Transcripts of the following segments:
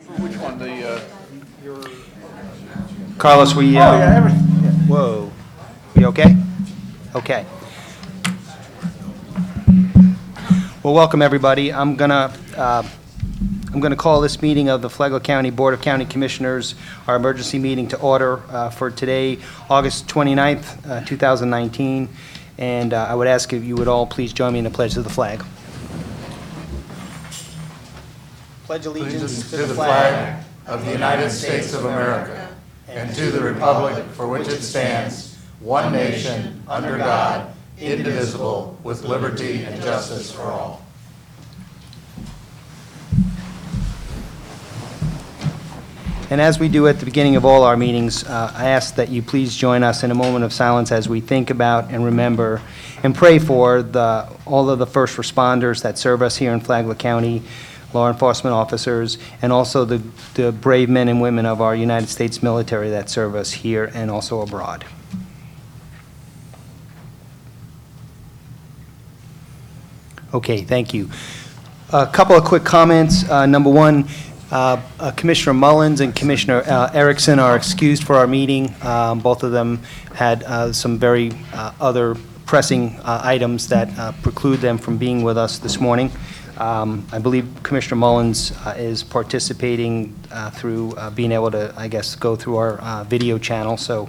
Which one? Your... Carlos, we... Whoa. We okay? Okay. Well, welcome everybody. I'm gonna call this meeting of the Flagler County Board of County Commissioners, our emergency meeting, to order for today, August 29th, 2019. And I would ask if you would all please join me in the pledge of the flag. Pledge allegiance to the flag of the United States of America and to the republic for which it stands, one nation, under God, indivisible, with liberty and justice for all. And as we do at the beginning of all our meetings, I ask that you please join us in a moment of silence as we think about and remember and pray for all of the first responders that serve us here in Flagler County, law enforcement officers, and also the brave men and women of our United States military that serve us here and also abroad. Okay, thank you. A couple of quick comments. Number one, Commissioner Mullins and Commissioner Erickson are excused for our meeting. Both of them had some very other pressing items that preclude them from being with us this morning. I believe Commissioner Mullins is participating through being able to, I guess, go through our video channel, so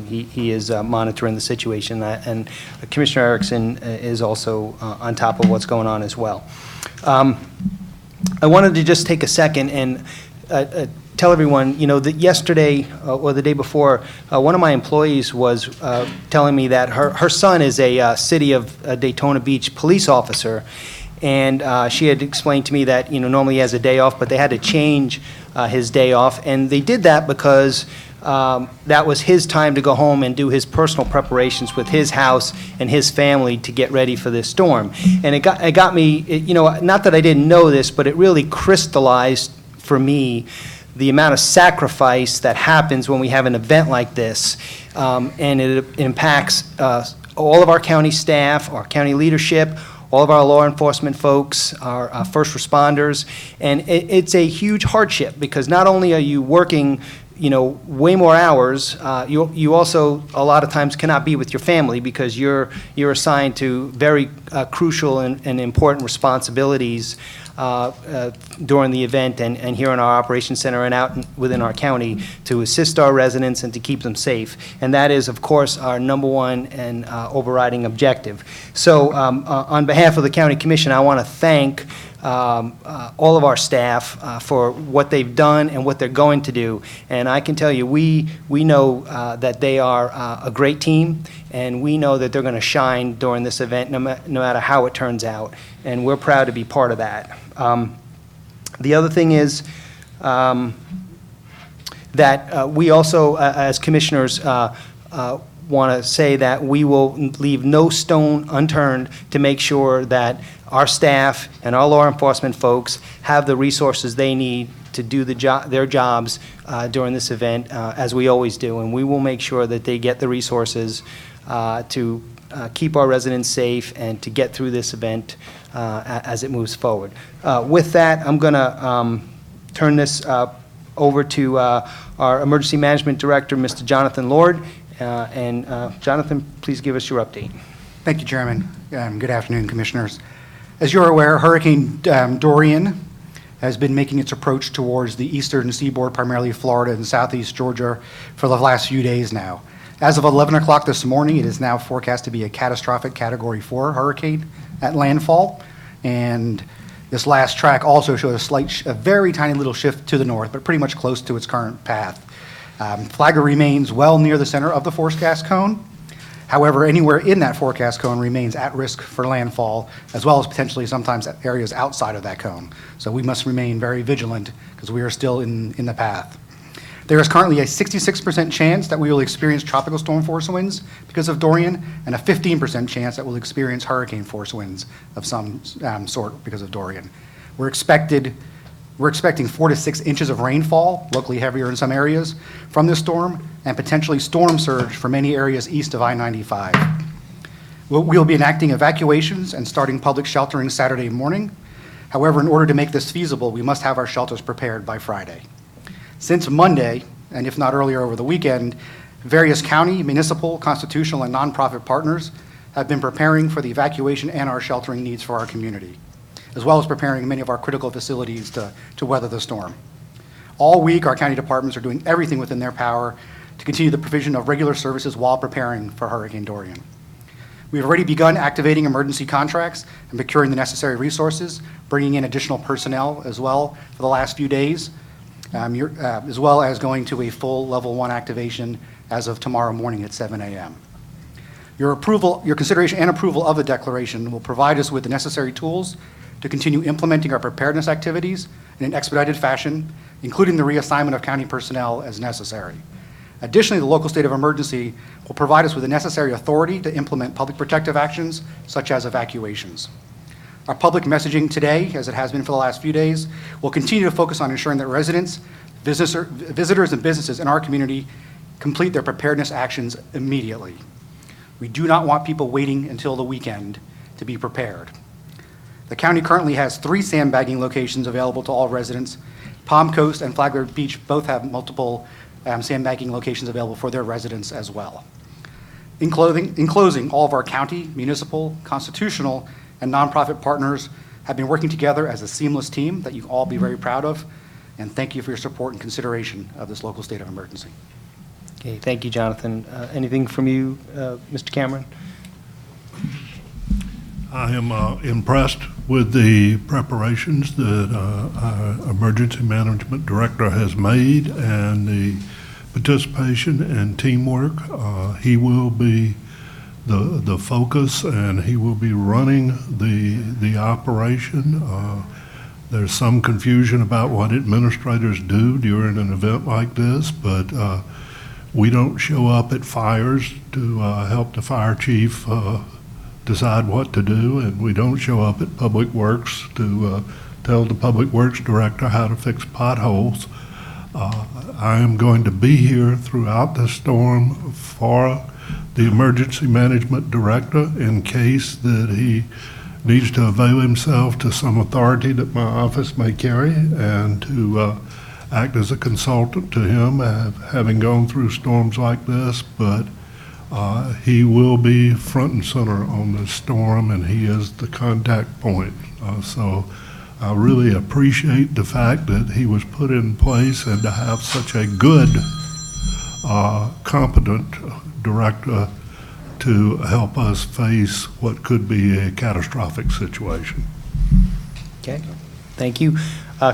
he is monitoring the situation, and Commissioner Erickson is also on top of what's going on as well. I wanted to just take a second and tell everyone, you know, that yesterday or the day before, one of my employees was telling me that her son is a City of Daytona Beach police officer, and she had explained to me that, you know, normally he has a day off, but they had to change his day off, and they did that because that was his time to go home and do his personal preparations with his house and his family to get ready for this storm. And it got me, you know, not that I didn't know this, but it really crystallized for me the amount of sacrifice that happens when we have an event like this, and it impacts all of our county staff, our county leadership, all of our law enforcement folks, our first responders, and it's a huge hardship because not only are you working, you know, way more hours, you also a lot of times cannot be with your family because you're assigned to very crucial and important responsibilities during the event and here in our operations center and out within our county to assist our residents and to keep them safe. And that is, of course, our number one and overriding objective. So on behalf of the County Commission, I want to thank all of our staff for what they've done and what they're going to do. And I can tell you, we know that they are a great team, and we know that they're going to shine during this event no matter how it turns out. And we're proud to be part of that. The other thing is that we also, as commissioners, want to say that we will leave no stone unturned to make sure that our staff and our law enforcement folks have the resources they need to do their jobs during this event, as we always do. And we will make sure that they get the resources to keep our residents safe and to get through this event as it moves forward. With that, I'm going to turn this over to our Emergency Management Director, Mr. Jonathan Lord. Jonathan, please give us your update. Thank you, Chairman. Good afternoon, Commissioners. As you're aware, Hurricane Dorian has been making its approach towards the eastern seaboard, primarily Florida and southeast Georgia, for the last few days now. As of 11 o'clock this morning, it is now forecast to be a catastrophic Category 4 hurricane at landfall. And this last track also shows a very tiny little shift to the north, but pretty much close to its current path. Flagler remains well near the center of the forecast cone. However, anywhere in that forecast cone remains at risk for landfall, as well as potentially sometimes areas outside of that cone. So we must remain very vigilant because we are still in the path. There is currently a 66% chance that we will experience tropical storm force winds because of Dorian, and a 15% chance that we'll experience hurricane force winds of some sort because of Dorian. We're expecting 4 to 6 inches of rainfall, locally heavier in some areas, from this storm, and potentially storm surge for many areas east of I-95. We'll be enacting evacuations and starting public sheltering Saturday morning. However, in order to make this feasible, we must have our shelters prepared by Friday. Since Monday, and if not earlier over the weekend, various county, municipal, constitutional, and nonprofit partners have been preparing for the evacuation and our sheltering needs for our community, as well as preparing many of our critical facilities to weather the storm. All week, our county departments are doing everything within their power to continue the provision of regular services while preparing for Hurricane Dorian. We have already begun activating emergency contracts and procuring the necessary resources, bringing in additional personnel as well for the last few days, as well as going to a full level 1 activation as of tomorrow morning at 7 a.m. Your consideration and approval of the declaration will provide us with the necessary tools to continue implementing our preparedness activities in an expedited fashion, including the reassignment of county personnel as necessary. Additionally, the local state of emergency will provide us with the necessary authority to implement public protective actions such as evacuations. Our public messaging today, as it has been for the last few days, will continue to focus on ensuring that residents, visitors, and businesses in our community complete their preparedness actions immediately. We do not want people waiting until the weekend to be prepared. The county currently has 3 sandbagging locations available to all residents. Palm Coast and Flagler Beach both have multiple sandbagging locations available for their residents as well. In closing, all of our county, municipal, constitutional, and nonprofit partners have been working together as a seamless team that you all be very proud of, and thank you for your support and consideration of this local state of emergency. Okay, thank you, Jonathan. Anything from you, Mr. Cameron? I am impressed with the preparations that our Emergency Management Director has made and the participation and teamwork. He will be the focus, and he will be running the operation. There's some confusion about what administrators do during an event like this, but we don't show up at fires to help the fire chief decide what to do, and we don't show up at Public Works to tell the Public Works Director how to fix potholes. I am going to be here throughout the storm for the Emergency Management Director in case that he needs to avail himself to some authority that my office may carry, and to act as a consultant to him, having gone through storms like this. But he will be front and center on this storm, and he is the contact point. So I really appreciate the fact that he was put in place, and to have such a good, competent director to help us face what could be a catastrophic situation. Okay, thank you.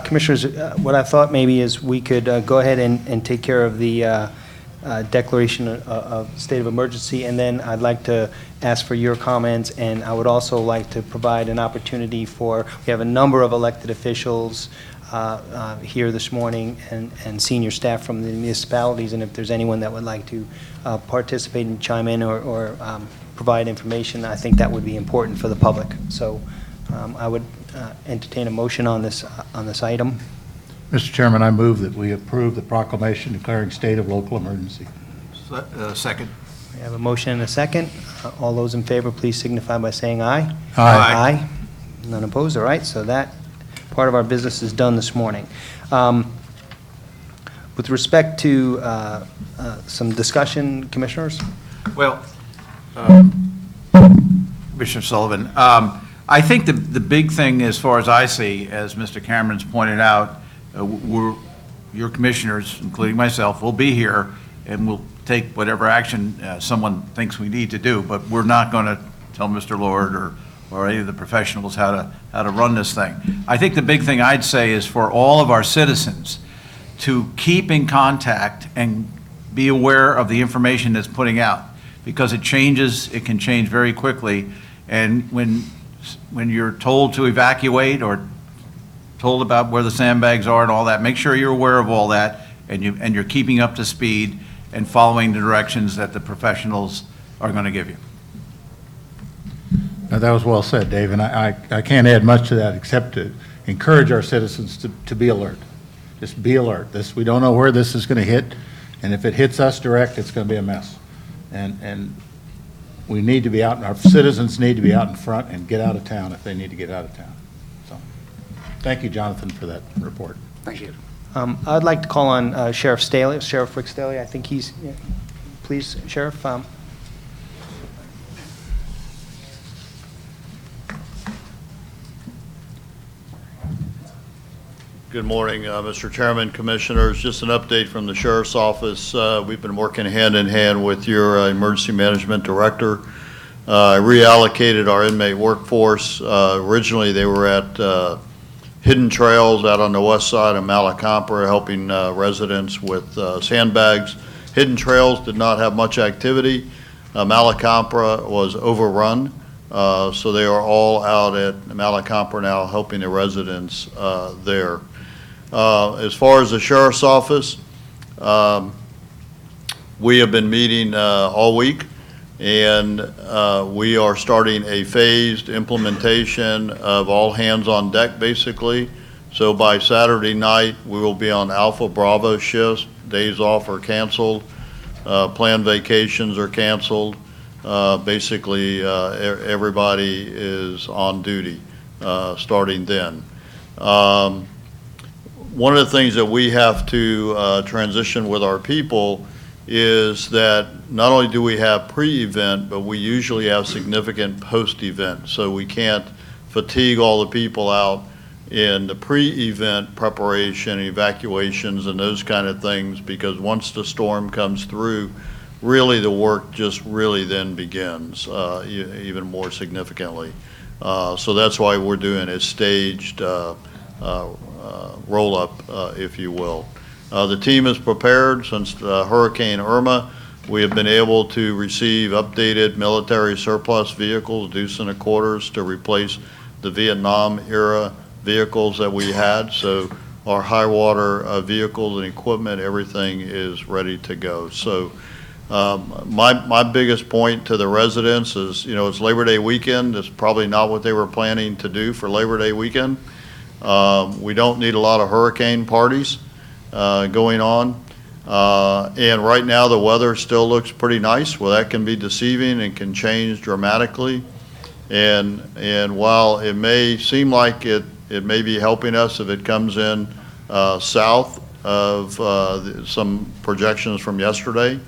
Commissioners, what I thought maybe is we could go ahead and take care of the declaration of state of emergency, and then I'd like to ask for your comments, and I would also like to provide an opportunity for, we have a number of elected officials here this morning and senior staff from the municipalities, and if there's anyone that would like to participate and chime in or provide information, I think that would be important for the public. So I would entertain a motion on this item. Mr. Chairman, I move that we approve the proclamation declaring state of local emergency. Second. We have a motion and a second. All those in favor, please signify by saying aye. Aye. Aye. None opposed. All right, so that part of our business is done this morning. With respect to some discussion, commissioners? Well, Commissioner Sullivan, I think the big thing, as far as I see, as Mr. Cameron's pointed out, your commissioners, including myself, will be here, and we'll take whatever action someone thinks we need to do, but we're not going to tell Mr. Lord or any of the professionals how to run this thing. I think the big thing I'd say is for all of our citizens to keep in contact and be aware of the information that's putting out, because it changes, it can change very quickly, and when you're told to evacuate or told about where the sandbags are and all that, make sure you're aware of all that, and you're keeping up to speed and following the directions that the professionals are going to give you. Now, that was well said, Dave, and I can't add much to that except to encourage our citizens to be alert. Just be alert. We don't know where this is going to hit, and if it hits us direct, it's going to be a mess. And we need to be out, our citizens need to be out in front and get out of town if they need to get out of town. So, Thank you, Jonathan, for that report. Thank you. I'd like to call on Sheriff Staley, Sheriff Rick Staley. I think he's, yeah. Please, Sheriff. Good morning, Mr. Chairman, Commissioners. Just an update from the Sheriff's Office. We've been working hand in hand with your Emergency Management Director. Reallocated our inmate workforce. Originally, they were at Hidden Trails out on the west side of Malacompra, helping residents with sandbags. Hidden Trails did not have much activity. Malacompra was overrun. So they are all out at Malacompra now helping the residents there. As far as the Sheriff's Office, we have been meeting all week, and we are starting a phased implementation of all hands on deck, basically. So by Saturday night, we will be on Alpha Bravo shifts. Days off are canceled. Planned vacations are canceled. Basically, everybody is on duty starting then. One of the things that we have to transition with our people is that not only do we have pre-event, but we usually have significant post-event. So we can't fatigue all the people out in the pre-event preparation, evacuations, and those kind of things, because once the storm comes through, really the work just really then begins, even more significantly. So that's why we're doing a staged roll-up, if you will. The team is prepared. Since Hurricane Irma, we have been able to receive updated military surplus vehicles, deuce and a quarters, to replace the Vietnam-era vehicles that we had. So our high water vehicles and equipment, everything is ready to go. So my biggest point to the residents is, it's Labor Day weekend. It's probably not what they were planning to do for Labor Day weekend. We don't need a lot of hurricane parties going on. And right now the weather still looks pretty nice. Well, that can be deceiving and can change dramatically. And while it may seem like it may be helping us if it comes in south of some projections from yesterday,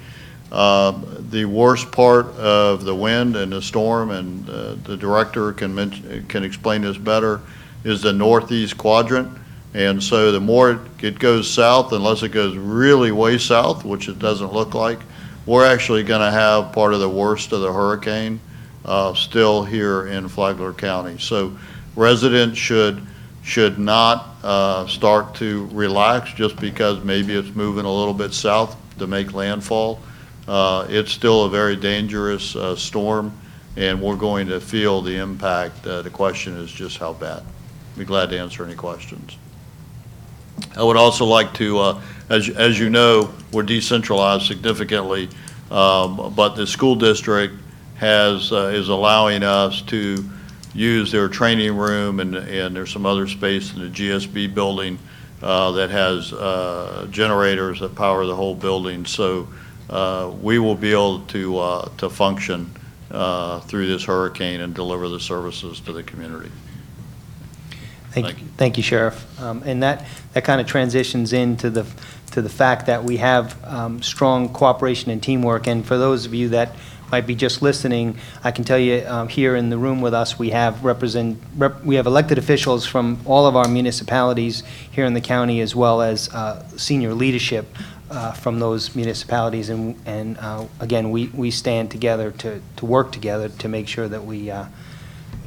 the worst part of the wind and the storm, and the director can explain this better, is the northeast quadrant. And so the more it goes south, unless it goes really way south, which it doesn't look like, we're actually going to have part of the worst of the hurricane still here in Flagler County. So residents should not start to relax just because maybe it's moving a little bit south to make landfall. It's still a very dangerous storm, and we're going to feel the impact. The question is just how bad. Be glad to answer any questions. I would also like to, as you know, we're decentralized significantly, but the school district is allowing us to use their training room, and there's some other space in the GSB building that has generators that power the whole building. So we will be able to function through this hurricane and deliver the services to the community. Thank you, Sheriff. And that kind of transitions into the fact that we have strong cooperation and teamwork. And for those of you that might be just listening, I can tell you here in the room with us, we have elected officials from all of our municipalities here in the county, as well as senior leadership from those municipalities. And again, we stand together to work together to make sure that we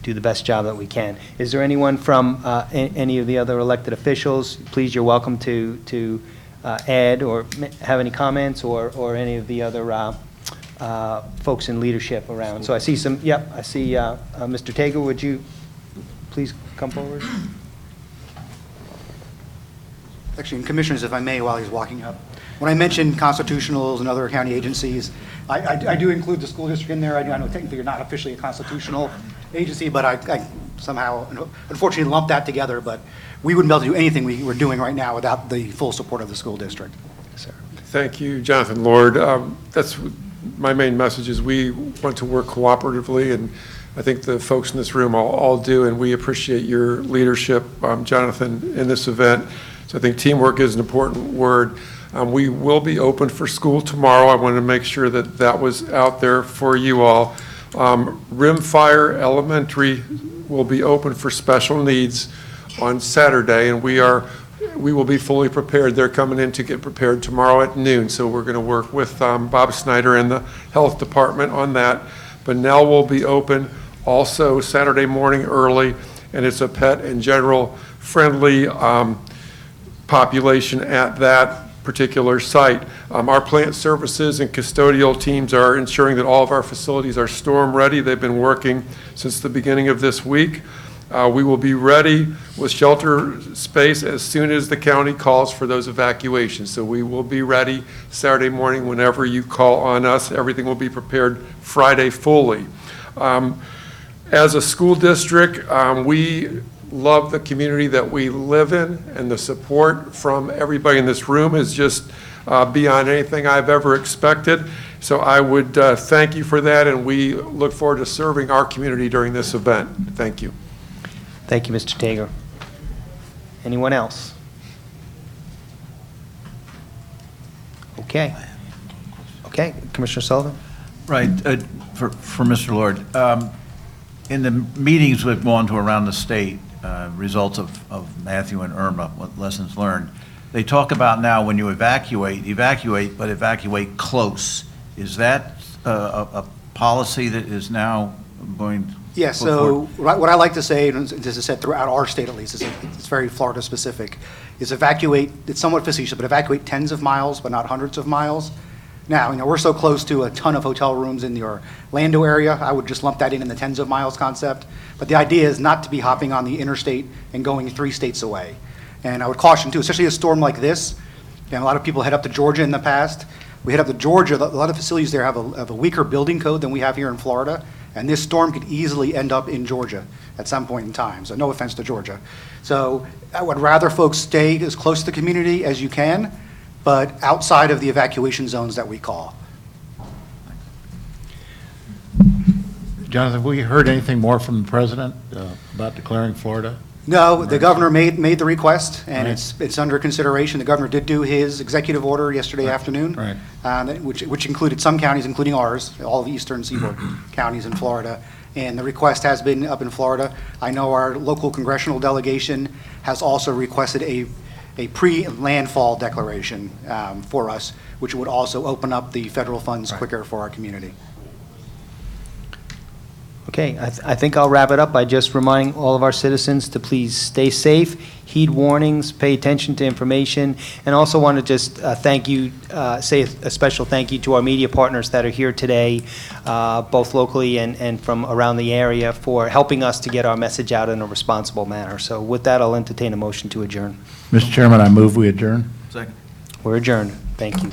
do the best job that we can. Is there anyone from any of the other elected officials? Please, you're welcome to add or have any comments, or any of the other folks in leadership around. So I see some, yep, I see Mr. Tager, would you please come forward? Actually, and Commissioners, if I may, while he's walking up, when I mentioned constitutionals and other county agencies, I do include the school district in there. I know technically you're not officially a constitutional agency, but I somehow, unfortunately, lumped that together. But we wouldn't be able to do anything we were doing right now without the full support of the school district. Yes, sir. Thank you, Jonathan Lord. That's my main message, is we want to work cooperatively, and I think the folks in this room all do, and we appreciate your leadership, Jonathan, in this event. So I think teamwork is an important word. We will be open for school tomorrow. I wanted to make sure that that was out there for you all. Rimfire Elementary will be open for special needs on Saturday, and we will be fully prepared. They're coming in to get prepared tomorrow at noon, so we're going to work with Bob Snyder and the health department on that. Bunnell will be open also Saturday morning early, and it's a pet and general friendly population at that particular site. Our plant services and custodial teams are ensuring that all of our facilities are storm ready. They've been working since the beginning of this week. We will be ready with shelter space as soon as the county calls for those evacuations. So we will be ready Saturday morning whenever you call on us. Everything will be prepared Friday fully. As a school district, we love the community that we live in, and the support from everybody in this room is just beyond anything I've ever expected. So I would thank you for that, and we look forward to serving our community during this event. Thank you. Thank you, Mr. Tager. Anyone else? Okay. Okay, Commissioner Sullivan? Right, for Mr. Lord, in the meetings we've gone to around the state, results of Matthew and Irma, what lessons learned, they talk about now when you evacuate, but evacuate close. Is that a policy that is now going to? Yeah, so what I like to say, and as I said, throughout our state at least, it's very Florida specific, is evacuate, it's somewhat facetious, but evacuate tens of miles, but not hundreds of miles. Now, we're so close to a ton of hotel rooms in the Orlando area, I would just lump that in the tens of miles concept. But the idea is not to be hopping on the interstate and going 3 states away. And I would caution too, especially a storm like this, and a lot of people head up to Georgia in the past. We head up to Georgia, a lot of facilities there have a weaker building code than we have here in Florida. And this storm could easily end up in Georgia at some point in time. So no offense to Georgia. So I would rather folks stay as close to the community as you can, but outside of the evacuation zones that we call. Jonathan, have we heard anything more from the president about declaring Florida? No, the governor made the request, and Right. it's under consideration. The governor did do his executive order yesterday afternoon, Right. Which included some counties, including ours, all of the eastern seaboard counties in Florida. And the request has been up in Florida. I know our local congressional delegation has also requested a pre-landfall declaration for us, which would also open up the federal funds quicker for our community. Okay, I think I'll wrap it up by just reminding all of our citizens to please stay safe, heed warnings, pay attention to information, and also want to just thank you, say a special thank you to our media partners that are here today, both locally and from around the area, for helping us to get our message out in a responsible manner. So with that, I'll entertain a motion to adjourn. Mr. Chairman, I move we adjourn. Second. We're adjourned. Thank you.